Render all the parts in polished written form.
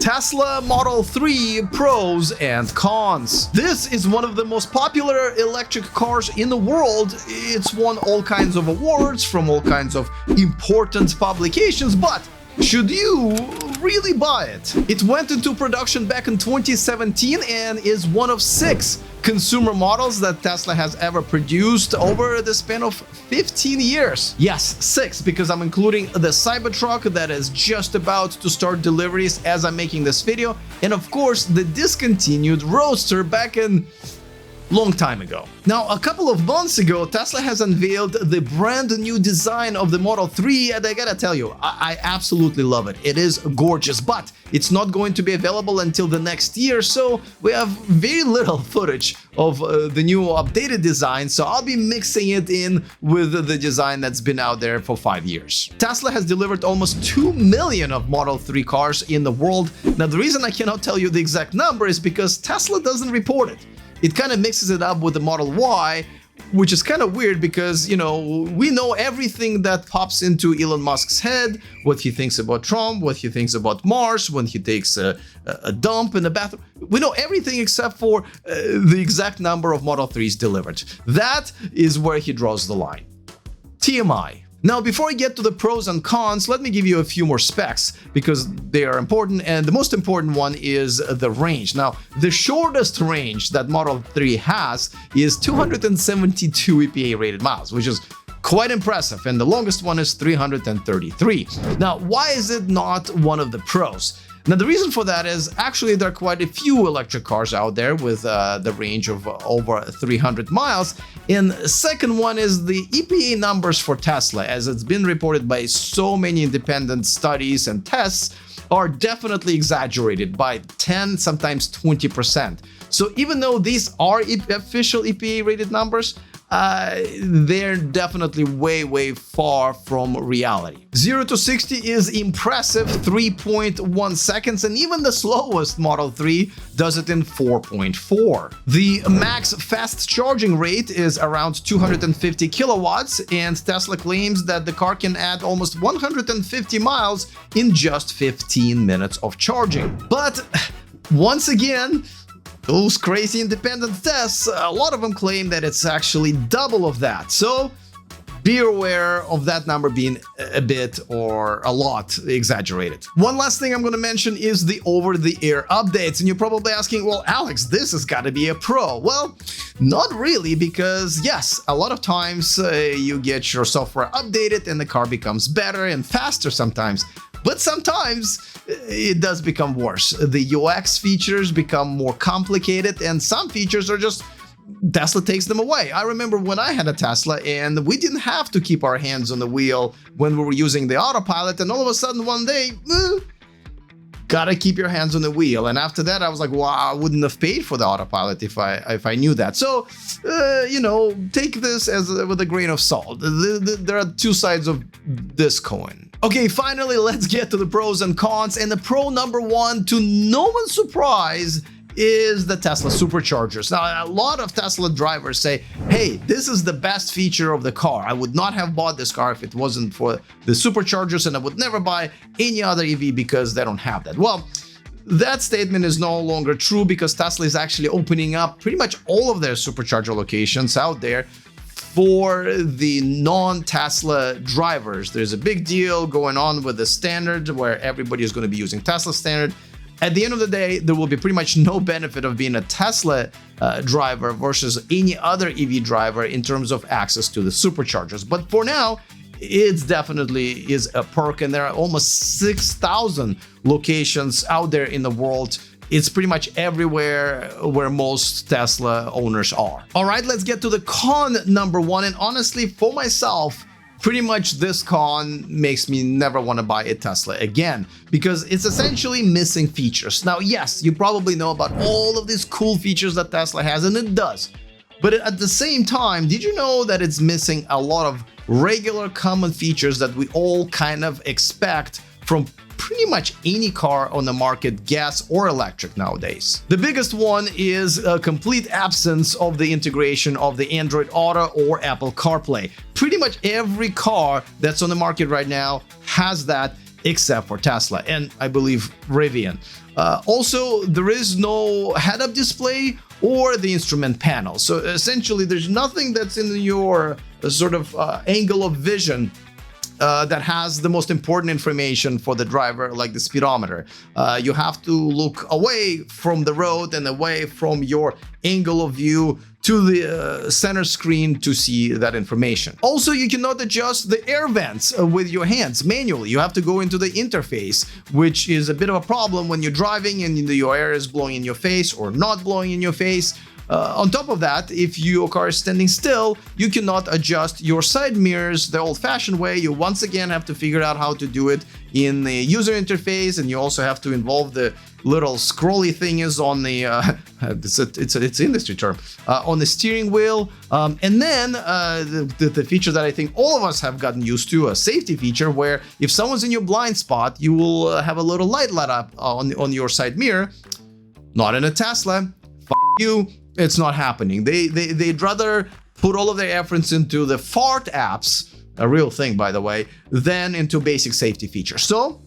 Tesla Model 3 pros and cons. This is one of the most popular electric cars in the world. It's won all kinds of awards from all kinds of important publications, but should you really buy it? It went into production back in 2017 and is one of 6 consumer models that Tesla has ever produced over the span of 15 years. Yes, 6, because I'm including the Cybertruck that is just about to start deliveries as I'm making this video, and of course the discontinued Roadster back in long time ago. Now, a couple of months ago, Tesla has unveiled the brand new design of the Model 3, and I gotta tell you, I absolutely love it. It is gorgeous, but it's not going to be available until the next year, so we have very little footage of the new updated design, so I'll be mixing it in with the design that's been out there for 5 years. Tesla has delivered almost 2 million of Model 3 cars in the world. Now, the reason I cannot tell you the exact number is because Tesla doesn't report it. It kind of mixes it up with the Model Y, which is kind of weird because, you know, we know everything that pops into Elon Musk's head, what he thinks about Trump, what he thinks about Mars, when he takes a dump in the bathroom. We know everything except for the exact number of Model 3s delivered. That is where he draws the line. TMI. Now, before I get to the pros and cons, let me give you a few more specs because they are important, and the most important one is the range. Now, the shortest range that Model 3 has is 272 EPA rated miles, which is quite impressive, and the longest one is 333. Now, why is it not one of the pros? Now, the reason for that is actually there are quite a few electric cars out there with the range of over 300 miles. And the second one is the EPA numbers for Tesla, as it's been reported by so many independent studies and tests, are definitely exaggerated by 10, sometimes 20%. So even though these are official EPA rated numbers, they're definitely way far from reality. 0 to 60 is impressive, 3.1 seconds, and even the slowest Model 3 does it in 4.4. The max fast charging rate is around 250 kilowatts, and Tesla claims that the car can add almost 150 miles in just 15 minutes of charging. But once again, those crazy independent tests, a lot of them claim that it's actually double of that. So be aware of that number being a bit or a lot exaggerated. One last thing I'm going to mention is the over-the-air updates. And you're probably asking, well, Alex, this has got to be a pro. Well, not really, because yes, a lot of times you get your software updated and the car becomes better and faster sometimes. But sometimes it does become worse. The UX features become more complicated, and some features are just Tesla takes them away. I remember when I had a Tesla and we didn't have to keep our hands on the wheel when we were using the Autopilot, and all of a sudden one day, gotta keep your hands on the wheel. And after that, I was like, wow, I wouldn't have paid for the Autopilot if I knew that. So, you know, take this as with a grain of salt. There are two sides of this coin. Okay, finally, let's get to the pros and cons. And the pro number one, to no one's surprise, is the Tesla Superchargers. Now, a lot of Tesla drivers say, hey, this is the best feature of the car. I would not have bought this car if it wasn't for the Superchargers, and I would never buy any other EV because they don't have that. Well, that statement is no longer true because Tesla is actually opening up pretty much all of their Supercharger locations out there for the non-Tesla drivers. There's a big deal going on with the Standard where everybody is going to be using Tesla Standard. At the end of the day, there will be pretty much no benefit of being a Tesla driver versus any other EV driver in terms of access to the Superchargers. But for now, it's definitely is a perk, and there are almost 6,000 locations out there in the world. It's pretty much everywhere where most Tesla owners are. All right, let's get to the con number one. And honestly, for myself, pretty much this con makes me never want to buy a Tesla again because it's essentially missing features. Now, yes, you probably know about all of these cool features that Tesla has, and it does. But at the same time, did you know that it's missing a lot of regular common features that we all kind of expect from pretty much any car on the market, gas or electric nowadays? The biggest one is a complete absence of the integration of the Android Auto or Apple CarPlay. Pretty much every car that's on the market right now has that, except for Tesla and I believe Rivian. Also, there is no head-up display or the instrument panel. So essentially, there's nothing that's in your sort of angle of vision that has the most important information for the driver, like the speedometer. You have to look away from the road and away from your angle of view to the center screen to see that information. Also, you cannot adjust the air vents with your hands manually. You have to go into the interface, which is a bit of a problem when you're driving and your air is blowing in your face or not blowing in your face. On top of that, if your car is standing still, you cannot adjust your side mirrors the old-fashioned way. You once again have to figure out how to do it in the user interface, and you also have to involve the little scrolly thing is on the it's industry term on the steering wheel, and then the feature that I think all of us have gotten used to, a safety feature where if someone's in your blind spot, you will have a little light up on your side mirror. Not in a Tesla. You. It's not happening. They'd rather put all of their efforts into the fart apps, a real thing, by the way, than into basic safety features. So,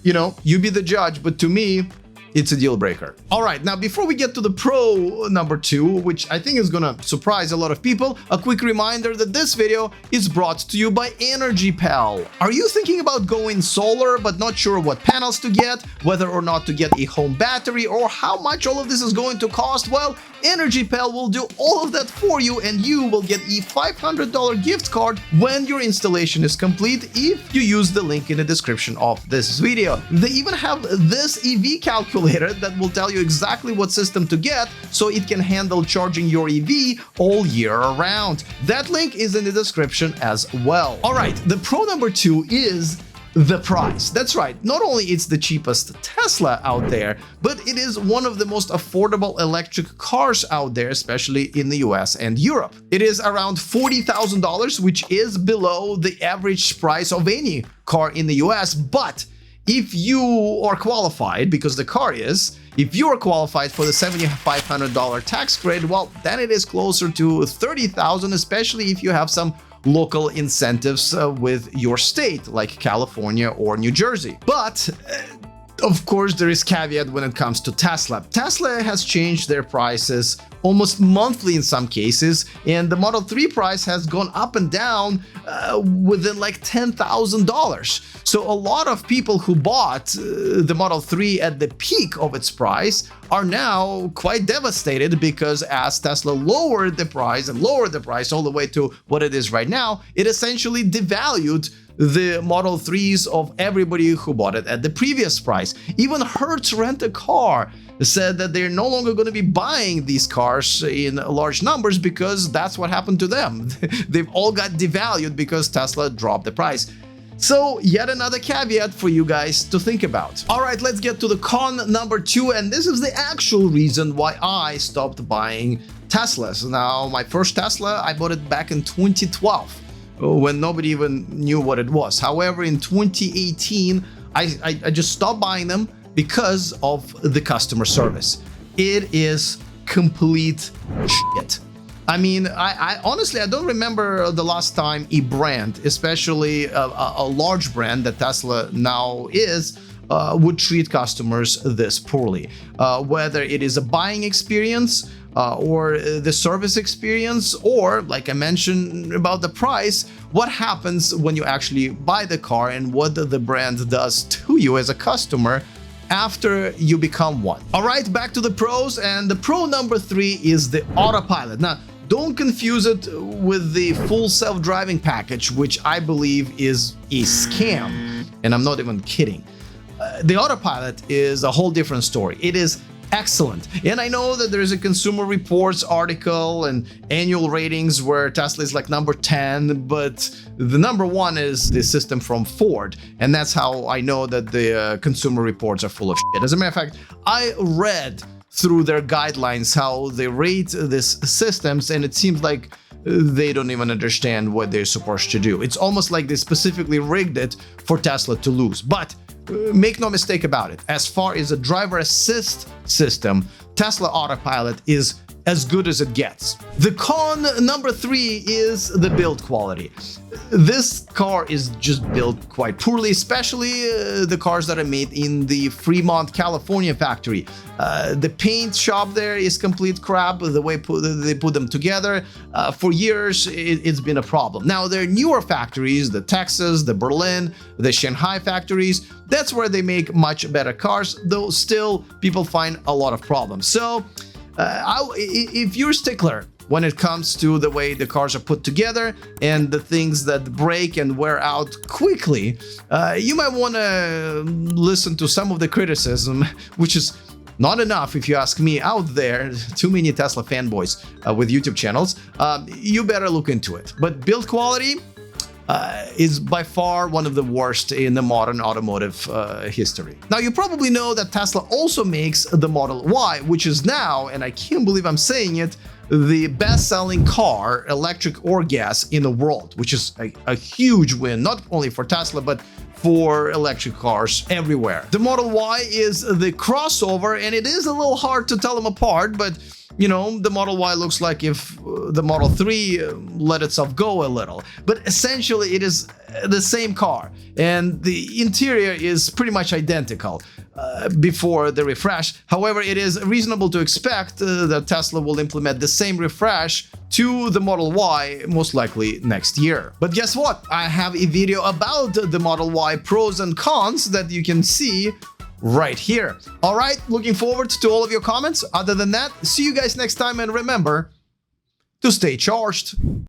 you be the judge, but to me, it's a deal breaker. All right, now before we get to the Pro number 2, which I think is gonna surprise a lot of people, a quick reminder that this video is brought to you by EnergyPal. Are you thinking about going solar but not sure what panels to get, whether or not to get a home battery, or how much all of this is going to cost? Well, EnergyPal will do all of that for you, and you will get a $500 gift card when your installation is complete if you use the link in the description of this video. They even have this EV calculator that will tell you exactly what system to get so it can handle charging your EV all year around. That link is in the description as well. All right, the Pro number 2 is the price. That's right, not only it's the cheapest Tesla out there, but it is one of the most affordable electric cars out there, especially in the US and Europe. It is around $40,000, which is below the average price of any car in the US, but if you are qualified, because the car is, if you are qualified for the $7,500 tax credit, well, then it is closer to $30,000, especially if you have some local incentives with your state, like California or New Jersey. But of course, there is caveat when it comes to Tesla. Tesla has changed their prices almost monthly in some cases, and the Model 3 price has gone up and down within like $10,000. So a lot of people who bought the Model 3 at the peak of its price are now quite devastated, because as Tesla lowered the price all the way to what it is right now, it essentially devalued the Model 3s of everybody who bought it at the previous price. Even Hertz Rent-A-Car said that they're no longer going to be buying these cars in large numbers because that's what happened to them. They've all got devalued because Tesla dropped the price. So yet another caveat for you guys to think about. All right, let's get to the con number 2, and this is the actual reason why I stopped buying Teslas. Now, my first Tesla, I bought it back in 2012. When nobody even knew what it was. However, in 2018, I just stopped buying them because of the customer service. It is complete shit. I mean, I honestly, I don't remember the last time a brand, especially a large brand that Tesla now is, would treat customers this poorly. Whether it is a buying experience, or the service experience, or like I mentioned about the price, what happens when you actually buy the car and what the brand does to you as a customer after you become one. All right, back to the pros, and the pro number 3 is the Autopilot. Now, don't confuse it with the full self-driving package, which I believe is a scam, and I'm not even kidding. The Autopilot is a whole different story. It is excellent. And I know that there is a Consumer Reports article and annual ratings where Tesla is like number 10, but the number 1 is the system from Ford. And that's how I know that the Consumer Reports are full of shit. As a matter of fact, I read through their guidelines how they rate these systems, and it seems like they don't even understand what they're supposed to do. It's almost like they specifically rigged it for Tesla to lose. But make no mistake about it, as far as a driver assist system, Tesla Autopilot is as good as it gets. The con number 3 is the build quality. This car is just built quite poorly, especially the cars that are made in the Fremont, California factory. The paint shop there is complete crap. The way they put them together, for years it's been a problem. Now there are newer factories, the Texas, the Berlin, the Shanghai factories. That's where they make much better cars, though still people find a lot of problems. So if you're a stickler when it comes to the way the cars are put together and the things that break and wear out quickly, you might want to listen to some of the criticism, which is not enough if you ask me out there. Too many Tesla fanboys with YouTube channels. You better look into it. But build quality is by far one of the worst in the modern automotive history. Now, you probably know that Tesla also makes the Model Y, which is now, and I can't believe I'm saying it, the best-selling car, electric or gas, in the world, which is a huge win, not only for Tesla, but for electric cars everywhere. The Model Y is the crossover, and it is a little hard to tell them apart, but you know, the Model Y looks like if the Model 3 let itself go a little. But essentially, it is the same car, and the interior is pretty much identical before the refresh. However, it is reasonable to expect that Tesla will implement the same refresh to the Model Y most likely next year. But guess what? I have a video about the Model Y pros and cons that you can see right here. All right, looking forward to all of your comments. Other than that, see you guys next time, and remember to stay charged.